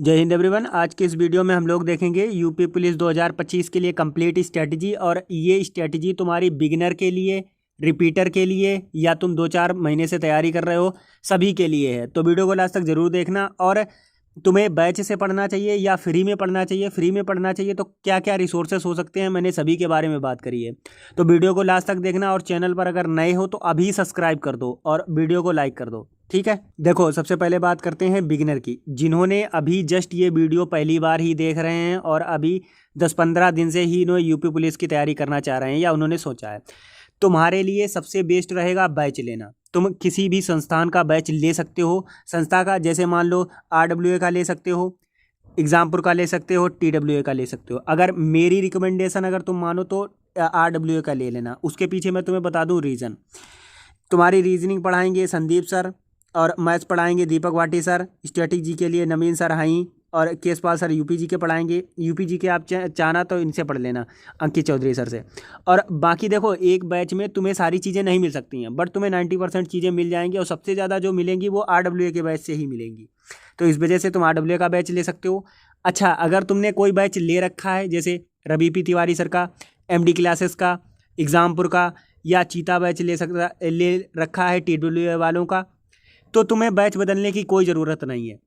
जय हिंद एवरीवन। आज के इस वीडियो में हम लोग देखेंगे यूपी पुलिस 2025 के लिए कंप्लीट स्ट्रेटजी। और ये स्ट्रेटजी तुम्हारी बिगिनर के लिए, रिपीटर के लिए, या तुम 2-4 महीने से तैयारी कर रहे हो, सभी के लिए है। तो वीडियो को लास्ट तक जरूर देखना। और तुम्हें बैच से पढ़ना चाहिए या फ्री में पढ़ना चाहिए, फ्री में पढ़ना चाहिए तो क्या क्या रिसोर्सेस हो सकते हैं, मैंने सभी के बारे में बात करी है। तो वीडियो को लास्ट तक देखना। और चैनल पर अगर नए हो तो अभी सब्सक्राइब कर दो और वीडियो को लाइक कर दो, ठीक है। देखो, सबसे पहले बात करते हैं बिगिनर की, जिन्होंने अभी जस्ट ये वीडियो पहली बार ही देख रहे हैं और अभी 10-15 दिन से ही इन्होंने यूपी पुलिस की तैयारी करना चाह रहे हैं या उन्होंने सोचा है। तुम्हारे लिए सबसे बेस्ट रहेगा बैच लेना। तुम किसी भी संस्थान का बैच ले सकते हो। संस्था का, जैसे मान लो RWA का ले सकते हो, एग्जामपुर का ले सकते हो, TWA का ले सकते हो। अगर मेरी रिकमेंडेशन अगर तुम मानो तो RWA का ले लेना। उसके पीछे मैं तुम्हें बता दूं रीज़न। तुम्हारी रीजनिंग पढ़ाएंगे संदीप सर, और मैथ्स पढ़ाएंगे दीपक भाटी सर, स्टैटिक के लिए नवीन सर हाई, और केसपाल सर यूपी के पढ़ाएंगे। यूपी के आप चाहना तो इनसे पढ़ लेना, अंकित चौधरी सर से। और बाकी देखो, एक बैच में तुम्हें सारी चीज़ें नहीं मिल सकती हैं, बट तुम्हें 90% चीज़ें मिल जाएंगी, और सबसे ज़्यादा जो मिलेंगी वो RWA के बैच से ही मिलेंगी। तो इस वजह से तुम RWA का बैच ले सकते हो। अच्छा, अगर तुमने कोई बैच ले रखा है, जैसे रवि पी तिवारी सर का, MD क्लासेस का, एग्जामपुर का, या चीता बैच ले रखा है TWA वालों का, तो तुम्हें बैच बदलने की कोई ज़रूरत नहीं है।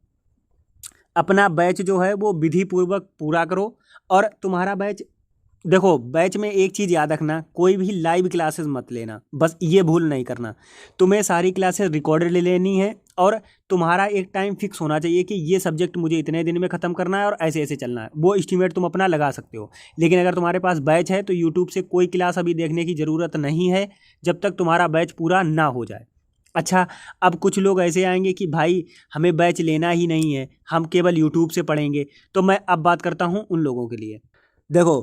अपना बैच जो है वो विधि पूर्वक पूरा करो। और तुम्हारा बैच, देखो बैच में एक चीज़ याद रखना, कोई भी लाइव क्लासेस मत लेना, बस ये भूल नहीं करना। तुम्हें सारी क्लासेस रिकॉर्डेड ले लेनी है, और तुम्हारा एक टाइम फिक्स होना चाहिए कि ये सब्जेक्ट मुझे इतने दिन में ख़त्म करना है और ऐसे ऐसे चलना है। वो एस्टीमेट तुम अपना लगा सकते हो। लेकिन अगर तुम्हारे पास बैच है तो यूट्यूब से कोई क्लास अभी देखने की ज़रूरत नहीं है जब तक तुम्हारा बैच पूरा ना हो जाए। अच्छा, अब कुछ लोग ऐसे आएंगे कि भाई हमें बैच लेना ही नहीं है, हम केवल यूट्यूब से पढ़ेंगे। तो मैं अब बात करता हूँ उन लोगों के लिए। देखो,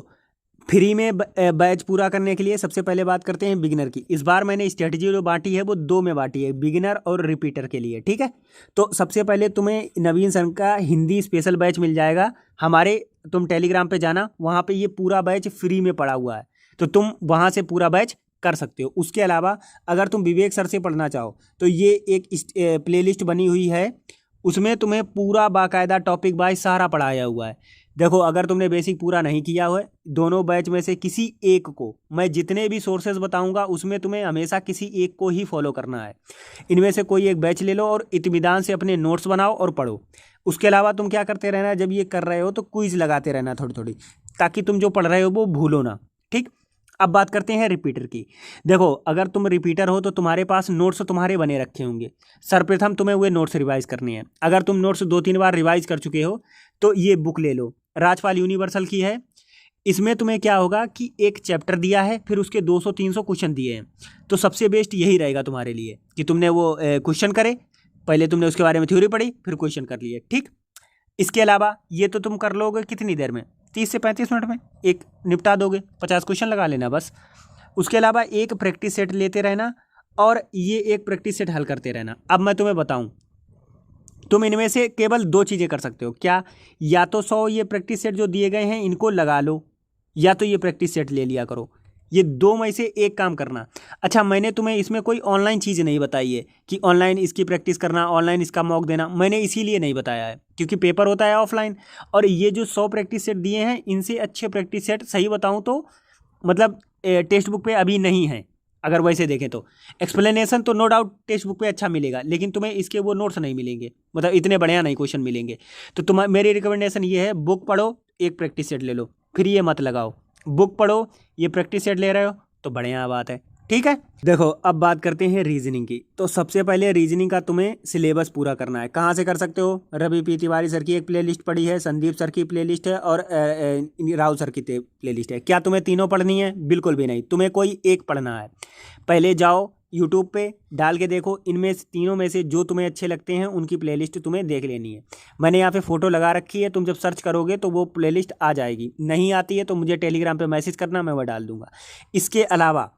फ्री में बैच पूरा करने के लिए सबसे पहले बात करते हैं बिगिनर की। इस बार मैंने स्ट्रेटजी जो बांटी है वो 2 में बांटी है, बिगिनर और रिपीटर के लिए, ठीक है। तो सबसे पहले तुम्हें नवीन सर का हिंदी स्पेशल बैच मिल जाएगा हमारे। तुम टेलीग्राम पे जाना, वहाँ पे ये पूरा बैच फ्री में पड़ा हुआ है, तो तुम वहाँ से पूरा बैच कर सकते हो। उसके अलावा अगर तुम विवेक सर से पढ़ना चाहो तो ये एक प्लेलिस्ट बनी हुई है, उसमें तुम्हें पूरा बाकायदा टॉपिक वाइज सारा पढ़ाया हुआ है। देखो, अगर तुमने बेसिक पूरा नहीं किया हुआ है, दोनों बैच में से किसी एक को, मैं जितने भी सोर्सेज बताऊंगा उसमें तुम्हें हमेशा किसी एक को ही फॉलो करना है। इनमें से कोई एक बैच ले लो और इत्मीनान से अपने नोट्स बनाओ और पढ़ो। उसके अलावा तुम क्या करते रहना, जब ये कर रहे हो तो क्विज लगाते रहना थोड़ी थोड़ी, ताकि तुम जो पढ़ रहे हो वो भूलो ना, ठीक। अब बात करते हैं रिपीटर की। देखो, अगर तुम रिपीटर हो तो तुम्हारे पास नोट्स तुम्हारे बने रखे होंगे। सर्वप्रथम तुम्हें वे नोट्स रिवाइज करने हैं। अगर तुम नोट्स 2-3 बार रिवाइज कर चुके हो तो ये बुक ले लो, राजपाल यूनिवर्सल की है। इसमें तुम्हें क्या होगा कि एक चैप्टर दिया है, फिर उसके 200-300 क्वेश्चन दिए हैं। तो सबसे बेस्ट यही रहेगा तुम्हारे लिए कि तुमने वो क्वेश्चन करे, पहले तुमने उसके बारे में थ्योरी पढ़ी, फिर क्वेश्चन कर लिए, ठीक। इसके अलावा ये तो तुम कर लोगे कितनी देर में, 30 से 35 मिनट में एक निपटा दोगे, 50 क्वेश्चन लगा लेना बस। उसके अलावा एक प्रैक्टिस सेट लेते रहना, और ये एक प्रैक्टिस सेट हल करते रहना। अब मैं तुम्हें बताऊं, तुम इनमें से केवल 2 चीज़ें कर सकते हो। क्या? या तो 100 ये प्रैक्टिस सेट जो दिए गए हैं इनको लगा लो, या तो ये प्रैक्टिस सेट ले लिया करो। ये 2 में से एक काम करना। अच्छा, मैंने तुम्हें इसमें कोई ऑनलाइन चीज़ नहीं बताई है कि ऑनलाइन इसकी प्रैक्टिस करना, ऑनलाइन इसका मॉक देना, मैंने इसीलिए नहीं बताया है क्योंकि पेपर होता है ऑफलाइन। और ये जो 100 प्रैक्टिस सेट दिए हैं, इनसे अच्छे प्रैक्टिस सेट सही बताऊँ तो मतलब टेक्स्ट बुक पे अभी नहीं है। अगर वैसे देखें तो एक्सप्लेनेशन तो नो डाउट टेक्स्ट बुक पे अच्छा मिलेगा, लेकिन तुम्हें इसके वो नोट्स नहीं मिलेंगे, मतलब इतने बढ़िया नहीं क्वेश्चन मिलेंगे। तो मेरी रिकमेंडेशन ये है, बुक पढ़ो, एक प्रैक्टिस सेट ले लो, फिर ये मत लगाओ। बुक पढ़ो, ये प्रैक्टिस सेट ले रहे हो तो बढ़िया बात है, ठीक है। देखो, अब बात करते हैं रीजनिंग की। तो सबसे पहले रीजनिंग का तुम्हें सिलेबस पूरा करना है। कहाँ से कर सकते हो? रवि पी तिवारी सर की एक प्लेलिस्ट पड़ी है, संदीप सर की प्लेलिस्ट है, और राव सर की प्लेलिस्ट है। क्या तुम्हें तीनों पढ़नी है? बिल्कुल भी नहीं, तुम्हें कोई एक पढ़ना है। पहले जाओ यूट्यूब पे डाल के देखो, इनमें तीनों में से जो तुम्हें अच्छे लगते हैं उनकी प्लेलिस्ट तुम्हें देख लेनी है। मैंने यहाँ पे फ़ोटो लगा रखी है, तुम जब सर्च करोगे तो वो प्लेलिस्ट आ जाएगी। नहीं आती है तो मुझे टेलीग्राम पे मैसेज करना, मैं वह डाल दूँगा। इसके अलावा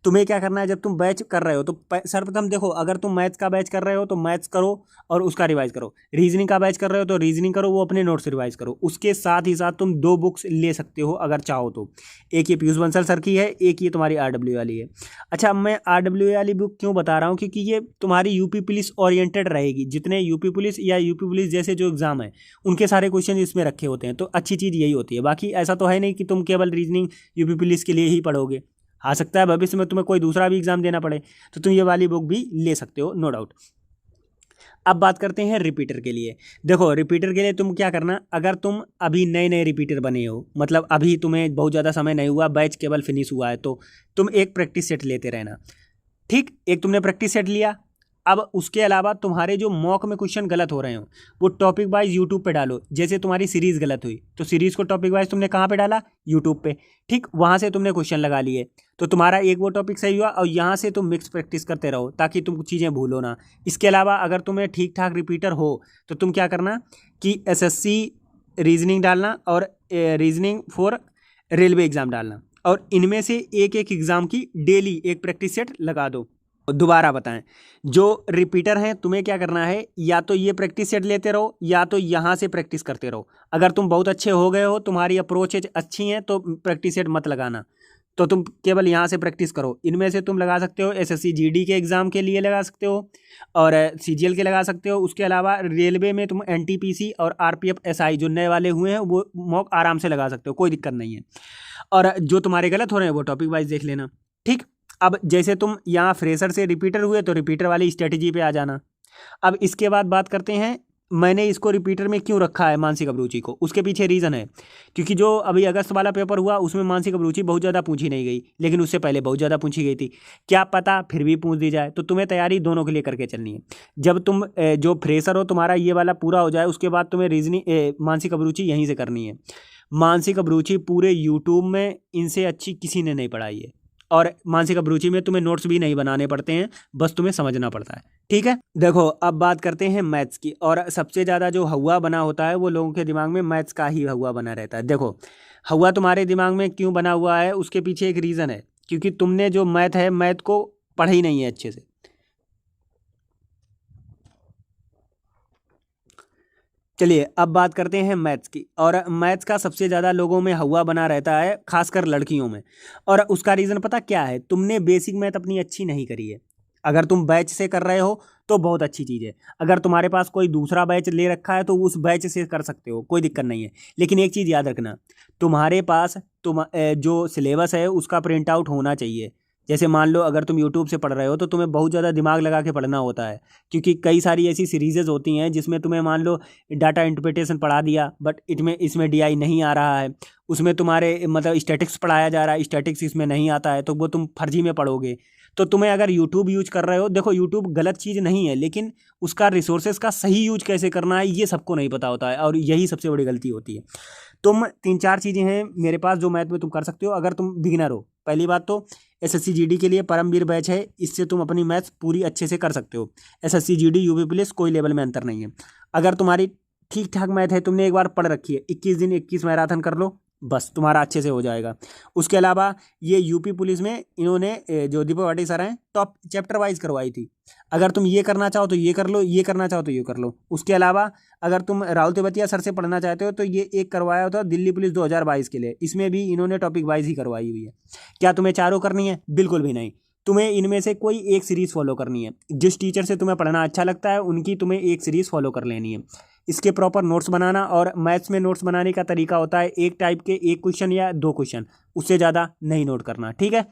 तुम्हें क्या करना है, जब तुम बैच कर रहे हो तो सर्वप्रथम देखो, अगर तुम मैथ्स का बैच कर रहे हो तो मैथ्स करो और उसका रिवाइज करो, रीजनिंग का बैच कर रहे हो तो रीजनिंग करो, वो अपने नोट्स रिवाइज करो। उसके साथ ही साथ तुम 2 बुक्स ले सकते हो अगर चाहो तो, एक ये पीयूष बंसल सर की है, एक ये तुम्हारी RW वाली है। अच्छा, अब मैं RW वाली बुक क्यों बता रहा हूँ, क्योंकि ये तुम्हारी यूपी पुलिस ओरिएंटेड रहेगी। जितने यूपी पुलिस या यूपी पुलिस जैसे जो एग्जाम है उनके सारे क्वेश्चन इसमें रखे होते हैं, तो अच्छी चीज़ यही होती है। बाकी ऐसा तो है नहीं कि तुम केवल रीजनिंग यूपी पुलिस के लिए ही पढ़ोगे, आ सकता है भविष्य में तुम्हें कोई दूसरा भी एग्जाम देना पड़े, तो तुम ये वाली बुक भी ले सकते हो, नो डाउट। अब बात करते हैं रिपीटर के लिए। देखो, रिपीटर के लिए तुम क्या करना, अगर तुम अभी नए नए रिपीटर बने हो, मतलब अभी तुम्हें बहुत ज़्यादा समय नहीं हुआ, बैच केवल फिनिश हुआ है, तो तुम एक प्रैक्टिस सेट लेते रहना। ठीक, एक तुमने प्रैक्टिस सेट लिया। अब उसके अलावा तुम्हारे जो मॉक में क्वेश्चन गलत हो रहे हो वो टॉपिक वाइज यूट्यूब पे डालो। जैसे तुम्हारी सीरीज़ गलत हुई तो सीरीज़ को टॉपिक वाइज तुमने कहाँ पे डाला, यूट्यूब पे। ठीक, वहाँ से तुमने क्वेश्चन लगा लिए, तो तुम्हारा एक वो टॉपिक सही हुआ, और यहाँ से तुम मिक्स प्रैक्टिस करते रहो ताकि तुम चीज़ें भूलो ना। इसके अलावा अगर तुम्हें ठीक ठाक रिपीटर हो तो तुम क्या करना कि SSC रीजनिंग डालना और रीजनिंग फॉर रेलवे एग्ज़ाम डालना, और इनमें से एक एक एग्ज़ाम की डेली एक प्रैक्टिस सेट लगा दो। दोबारा बताएं, जो रिपीटर हैं तुम्हें क्या करना है, या तो ये प्रैक्टिस सेट लेते रहो या तो यहाँ से प्रैक्टिस करते रहो। अगर तुम बहुत अच्छे हो गए हो, तुम्हारी अप्रोचेज अच्छी हैं, तो प्रैक्टिस सेट मत लगाना, तो तुम केवल यहाँ से प्रैक्टिस करो। इनमें से तुम लगा सकते हो SSC GD के एग्ज़ाम के लिए लगा सकते हो, और CGL के लगा सकते हो। उसके अलावा रेलवे में तुम NTPC और RPF SI जो नए वाले हुए हैं वो मॉक आराम से लगा सकते हो, कोई दिक्कत नहीं है। और जो तुम्हारे गलत हो रहे हैं वो टॉपिक वाइज देख लेना। ठीक, अब जैसे तुम यहाँ फ्रेशर से रिपीटर हुए तो रिपीटर वाली स्ट्रेटजी पे आ जाना। अब इसके बाद बात करते हैं, मैंने इसको रिपीटर में क्यों रखा है मानसिक अभिरुचि को, उसके पीछे रीज़न है। क्योंकि जो अभी अगस्त वाला पेपर हुआ उसमें मानसिक अभिरुचि बहुत ज़्यादा पूछी नहीं गई, लेकिन उससे पहले बहुत ज़्यादा पूछी गई थी। क्या पता फिर भी पूछ दी जाए, तो तुम्हें तैयारी दोनों के लिए करके चलनी है। जब तुम जो फ्रेशर हो तुम्हारा ये वाला पूरा हो जाए, उसके बाद तुम्हें रीजनिंग मानसिक अभिरुचि यहीं से करनी है। मानसिक अभिरुचि पूरे यूट्यूब में इनसे अच्छी किसी ने नहीं पढ़ाई है, और मानसिक अभिरुचि में तुम्हें नोट्स भी नहीं बनाने पड़ते हैं, बस तुम्हें समझना पड़ता है। ठीक है, देखो अब बात करते हैं मैथ्स की, और सबसे ज़्यादा जो हवा बना होता है वो लोगों के दिमाग में मैथ्स का ही हवा बना रहता है। देखो, हवा तुम्हारे दिमाग में क्यों बना हुआ है, उसके पीछे एक रीज़न है, क्योंकि तुमने जो मैथ है मैथ को पढ़ा ही नहीं है अच्छे से। चलिए अब बात करते हैं मैथ्स की, और मैथ्स का सबसे ज़्यादा लोगों में हवा बना रहता है, खासकर लड़कियों में। और उसका रीज़न पता क्या है, तुमने बेसिक मैथ अपनी अच्छी नहीं करी है। अगर तुम बैच से कर रहे हो तो बहुत अच्छी चीज़ है, अगर तुम्हारे पास कोई दूसरा बैच ले रखा है तो उस बैच से कर सकते हो, कोई दिक्कत नहीं है। लेकिन एक चीज़ याद रखना, तुम्हारे पास जो सिलेबस है उसका प्रिंट आउट होना चाहिए। जैसे मान लो अगर तुम यूट्यूब से पढ़ रहे हो तो तुम्हें बहुत ज़्यादा दिमाग लगा के पढ़ना होता है, क्योंकि कई सारी ऐसी सीरीज़ेज होती हैं जिसमें तुम्हें मान लो डाटा इंटरप्रिटेशन पढ़ा दिया, बट इसमें DI नहीं आ रहा है, उसमें तुम्हारे मतलब स्टैटिक्स पढ़ाया जा रहा है, स्टैटिक्स इसमें नहीं आता है, तो वो तुम फर्जी में पढ़ोगे। तो तुम्हें अगर यूट्यूब यूज कर रहे हो, देखो यूट्यूब गलत चीज़ नहीं है, लेकिन उसका रिसोर्सेज का सही यूज कैसे करना है ये सबको नहीं पता होता है, और यही सबसे बड़ी गलती होती है। तुम 3-4 चीज़ें हैं मेरे पास जो मैथ में तुम कर सकते हो अगर तुम बिगिनर हो। पहली बात तो SSC GD के लिए परमवीर बैच है, इससे तुम अपनी मैथ्स पूरी अच्छे से कर सकते हो। SSC GD यूपी पुलिस कोई लेवल में अंतर नहीं है। अगर तुम्हारी ठीक ठाक मैथ है, तुमने एक बार पढ़ रखी है, 21 दिन 21 मैराथन कर लो, बस तुम्हारा अच्छे से हो जाएगा। उसके अलावा ये यूपी पुलिस में इन्होंने जो दीपक भाटी सर हैं टॉप चैप्टर वाइज करवाई थी। अगर तुम ये करना चाहो तो ये कर लो, ये करना चाहो तो ये कर लो। उसके अलावा अगर तुम राहुल तेवतिया सर से पढ़ना चाहते हो तो ये एक करवाया होता दिल्ली पुलिस 2022 के लिए, इसमें भी इन्होंने टॉपिक वाइज ही करवाई हुई है। क्या तुम्हें चारों करनी है? बिल्कुल भी नहीं, तुम्हें इनमें से कोई एक सीरीज़ फॉलो करनी है। जिस टीचर से तुम्हें पढ़ना अच्छा लगता है उनकी तुम्हें एक सीरीज़ फॉलो कर लेनी है। इसके प्रॉपर नोट्स बनाना, और मैथ्स में नोट्स बनाने का तरीका होता है एक टाइप के 1 क्वेश्चन या 2 क्वेश्चन, उससे ज़्यादा नहीं नोट करना। ठीक है,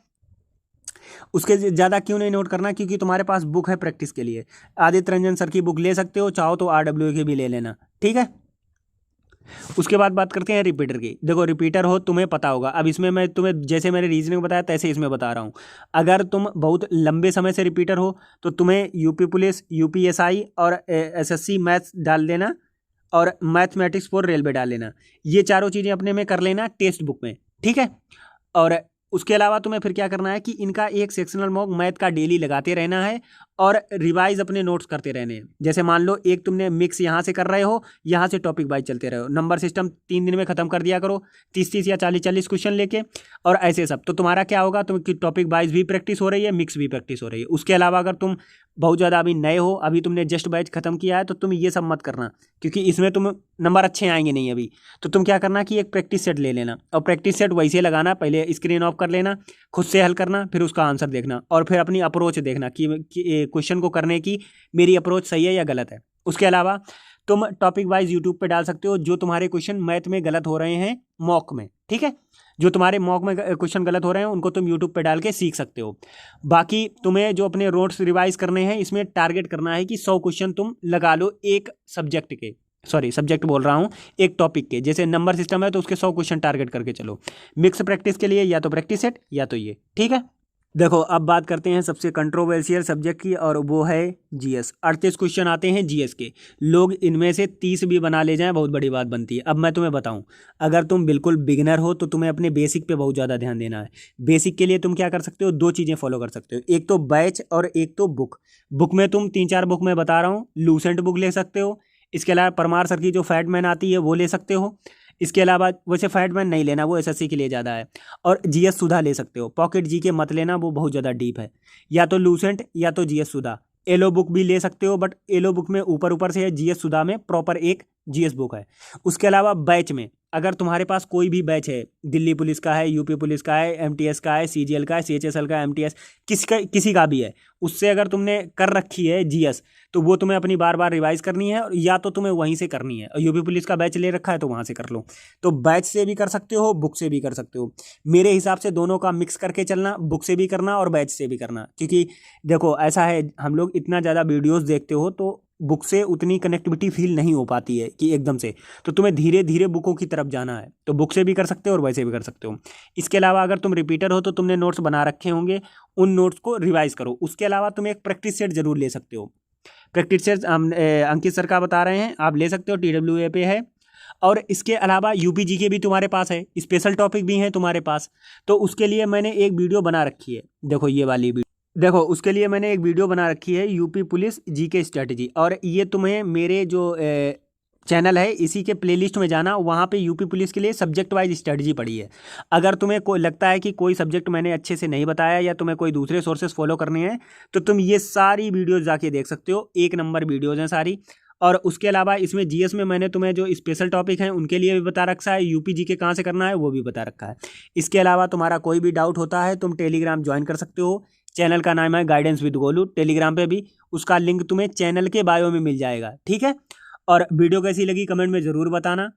उसके ज़्यादा क्यों नहीं नोट करना, क्योंकि तुम्हारे पास बुक है प्रैक्टिस के लिए। आदित्य रंजन सर की बुक ले सकते हो, चाहो तो RW की भी ले लेना। ठीक है, उसके बाद बात करते हैं रिपीटर की। देखो रिपीटर हो तुम्हें पता होगा, अब इसमें मैं तुम्हें जैसे मैंने रीजनिंग बताया तैसे इसमें बता रहा हूँ। अगर तुम बहुत लंबे समय से रिपीटर हो तो तुम्हें यूपी पुलिस, UPSI और SSC मैथ्स डाल देना, और मैथमेटिक्स फॉर रेलवे डाल लेना। ये चारों चीज़ें अपने में कर लेना टेक्स्ट बुक में। ठीक है, और उसके अलावा तुम्हें फिर क्या करना है कि इनका एक सेक्शनल मॉक मैथ का डेली लगाते रहना है, और रिवाइज अपने नोट्स करते रहने हैं। जैसे मान लो एक तुमने मिक्स यहाँ से कर रहे हो, यहाँ से टॉपिक वाइज चलते रहो। नंबर सिस्टम 3 दिन में खत्म कर दिया करो, 30-30 या 40-40 क्वेश्चन लेके, और ऐसे सब। तो तुम्हारा क्या होगा, तुम टॉपिक वाइज भी प्रैक्टिस हो रही है, मिक्स भी प्रैक्टिस हो रही है। उसके अलावा अगर तुम बहुत ज़्यादा अभी नए हो, अभी तुमने जस्ट बैच खत्म किया है, तो तुम ये सब मत करना, क्योंकि इसमें तुम नंबर अच्छे आएंगे नहीं अभी। तो तुम क्या करना कि एक प्रैक्टिस सेट ले लेना, और प्रैक्टिस सेट वैसे लगाना, पहले स्क्रीन ऑफ कर लेना, खुद से हल करना, फिर उसका आंसर देखना, और फिर अपनी अप्रोच देखना कि क्वेश्चन को करने की मेरी अप्रोच सही है या गलत है। उसके अलावा तुम टॉपिक वाइज यूट्यूब पे डाल सकते हो जो तुम्हारे क्वेश्चन मैथ में गलत हो रहे हैं मॉक में, ठीक है। जो तुम्हारे मॉक में क्वेश्चन गलत हो रहे हैं उनको तुम यूट्यूब पे डाल के सीख सकते हो। बाकी तुम्हें जो अपने नोट्स रिवाइज करने हैं, इसमें टारगेट करना है कि 100 क्वेश्चन तुम लगा लो एक सब्जेक्ट के, सॉरी सब्जेक्ट बोल रहा हूँ, एक टॉपिक के। जैसे नंबर सिस्टम है तो उसके 100 क्वेश्चन टारगेट करके चलो। मिक्स प्रैक्टिस के लिए या तो प्रैक्टिस सेट या तो ये, ठीक है। देखो अब बात करते हैं सबसे कंट्रोवर्शियल सब्जेक्ट की, और वो है जीएस। 38 क्वेश्चन आते हैं जीएस के। लोग इनमें से 30 भी बना ले जाएं, बहुत बड़ी बात बनती है। अब मैं तुम्हें बताऊं, अगर तुम बिल्कुल बिगिनर हो तो तुम्हें अपने बेसिक पे बहुत ज़्यादा ध्यान देना है। बेसिक के लिए तुम क्या कर सकते हो, 2 चीज़ें फॉलो कर सकते हो, एक तो बैच और एक तो बुक। बुक में तुम 3-4 बुक मैं बता रहा हूँ। लूसेंट बुक ले सकते हो, इसके अलावा परमार सर की जो फैटमैन आती है वो ले सकते हो। इसके अलावा वैसे फैटमैन नहीं लेना, वो एसएससी के लिए ज़्यादा है। और जीएस सुधा ले सकते हो, पॉकेट जी के मत लेना, वो बहुत ज़्यादा डीप है। या तो लूसेंट या तो जीएस सुधा। एलो बुक भी ले सकते हो, बट एलो बुक में ऊपर ऊपर से है, जीएस सुधा में प्रॉपर एक जीएस बुक है। उसके अलावा बैच में अगर तुम्हारे पास कोई भी बैच है, दिल्ली पुलिस का है, यूपी पुलिस का है, एमटीएस का है, सीजीएल का है, सीएचएसएल का है, एमटीएस किसी का भी है, उससे अगर तुमने कर रखी है जीएस, तो वो तुम्हें अपनी बार बार रिवाइज करनी है, या तो तुम्हें वहीं से करनी है। और यूपी पुलिस का बैच ले रखा है तो वहाँ से कर लो। तो बैच से भी कर सकते हो, बुक से भी कर सकते हो। मेरे हिसाब से दोनों का मिक्स करके चलना, बुक से भी करना और बैच से भी करना। क्योंकि देखो ऐसा है, हम लोग इतना ज़्यादा वीडियोस देखते हो तो बुक से उतनी कनेक्टिविटी फील नहीं हो पाती है कि एकदम से, तो तुम्हें धीरे धीरे बुकों की तरफ जाना है। तो बुक से भी कर सकते हो और वैसे भी कर सकते हो। इसके अलावा अगर तुम रिपीटर हो तो तुमने नोट्स बना रखे होंगे, उन नोट्स को रिवाइज करो। उसके अलावा तुम एक प्रैक्टिस सेट जरूर ले सकते हो। प्रैक्टिस सेट अंकित सर का बता रहे हैं, आप ले सकते हो, TWA पे है। और इसके अलावा यूपीजी के भी तुम्हारे पास है, स्पेशल टॉपिक भी हैं तुम्हारे पास। तो उसके लिए मैंने एक वीडियो बना रखी है, देखो ये वाली वीडियो, देखो उसके लिए मैंने एक वीडियो बना रखी है, यूपी पुलिस जीके स्ट्रेटजी। और ये तुम्हें मेरे जो चैनल है इसी के प्लेलिस्ट में जाना, वहाँ पे यूपी पुलिस के लिए सब्जेक्ट वाइज स्ट्रेटजी पड़ी है। अगर तुम्हें कोई लगता है कि कोई सब्जेक्ट मैंने अच्छे से नहीं बताया या तुम्हें कोई दूसरे सोर्सेस फॉलो करने हैं, तो तुम ये सारी वीडियोज़ जाके देख सकते हो, 1 नंबर वीडियोज़ हैं सारी। और उसके अलावा इसमें जीएस में मैंने तुम्हें जो स्पेशल टॉपिक हैं उनके लिए भी बता रखा है, यूपी जीके कहाँ से करना है वो भी बता रखा है। इसके अलावा तुम्हारा कोई भी डाउट होता है तुम टेलीग्राम ज्वाइन कर सकते हो। चैनल का नाम है गाइडेंस विद गोलू, टेलीग्राम पे भी, उसका लिंक तुम्हें चैनल के बायो में मिल जाएगा, ठीक है। और वीडियो कैसी लगी कमेंट में ज़रूर बताना।